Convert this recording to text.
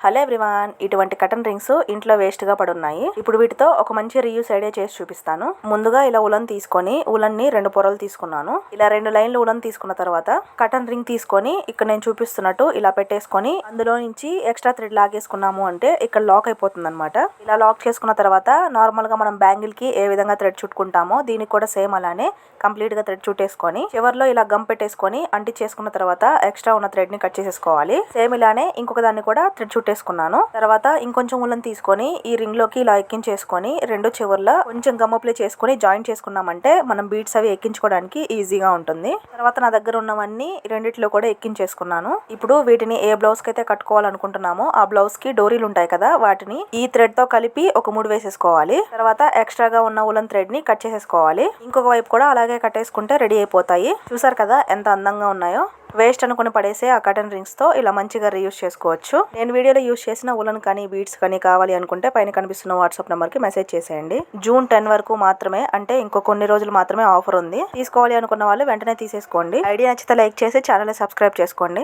Hello everyone, ఇటువంటి కటన్ rings ఇంట్లో waste గా పడున్నాయి. ఇప్పుడు వీటితో ఒక మంచి రీయూస్ ఐడియా చేసి చూపిస్తాను. ముందుగా ఇలా ఉలన్ తీసుకొని ఉలన్ ని 2 పొరలు తీసుకున్నాను. ఇలా 2 లైన్లు ఉలన్ తీసుకున్న తర్వాత కటన్ రింగ్ తీసుకొని ఇక్కడ నేను చూపిస్తున్నట్టు ఇలా పెట్టేసుకొని అందులో నుంచి ఎక్స్ట్రా థ్రెడ్ లాగేసుకున్నాము అంటే ఇక్కడ లాక్ అయిపోతుంది అనమాట. ఇలా లాక్ చేసుకున్న తర్వాత నార్మల్ గా మనం బ్యాంగిల్ కి ఏ విధంగా థ్రెడ్ చుట్టుకుంటామో దీనికి కూడా సేమ్ అలానే కంప్లీట్ గా థ్రెడ్ చుట్టేసుకొని చివర్లో ఇలా గమ్ పెట్టేసుకొని అంటించేసుకున్న తర్వాత ఎక్స్ట్రా ఉన్న థ్రెడ్ ని కట్ చేసేసుకోవాలి. సేమ్ ఇలానే ఇంకొక దాన్ని కూడా థ్రెడ్ చుట్టేసుకున్నాను. తర్వాత ఇంకొంచెం ఉలన్ తీసుకొని ఈ రింగ్ లోకి ఇలా ఎక్కించేసుకొని 2 చివర్ల కొంచెం గమ్ అప్లై చేసుకొని జాయింట్ చేసుకున్నామంటే మనం బీడ్స్ అవి ఎక్కించుకోవడానికి ఈజీగా ఉంటుంది. తర్వాత నా దగ్గర ఉన్నవన్నీ రెండిట్లో కూడా ఎక్కించేసుకున్నాను. ఇప్పుడు వీటిని ఏ బ్లౌజ్ కి అయితే కట్టుకోవాలనుకుంటున్నామో ఆ బ్లౌజ్ కి డోరీలు ఉంటాయి కదా, వాటిని ఈ థ్రెడ్ తో కలిపి ఒక 3 వేసేసుకోవాలి. తర్వాత ఎక్స్ట్రాగా ఉన్న ఉలన్ థ్రెడ్ ని కట్ చేసేసుకోవాలి. ఇంకొక వైపు కూడా అలాగే కట్టేసుకుంటే రెడీ అయిపోతాయి. చూసారు కదా ఎంత అందంగా ఉన్నాయో. వేస్ట్ అనుకుని పడేసే ఆ కటన్ రింగ్స్ తో ఇలా మంచిగా రీయూస్ చేసుకోవచ్చు. నేను వీడియోలో యూస్ చేసిన ఉలన్ కానీ బీడ్స్ కానీ కావాలి అనుకుంటే పైన కనిపిస్తున్న వాట్సాప్ నెంబర్ కి మెసేజ్ చేసేయండి. జూన్ 10 వరకు మాత్రమే, అంటే ఇంకో కొన్ని రోజులు మాత్రమే ఆఫర్ ఉంది. తీసుకోవాలి అనుకున్న వాళ్ళు వెంటనే తీసేసుకోండి. ఐడియా నచ్చితే లైక్ చేసి ఛానల్ ని సబ్స్క్రైబ్ చేసుకోండి.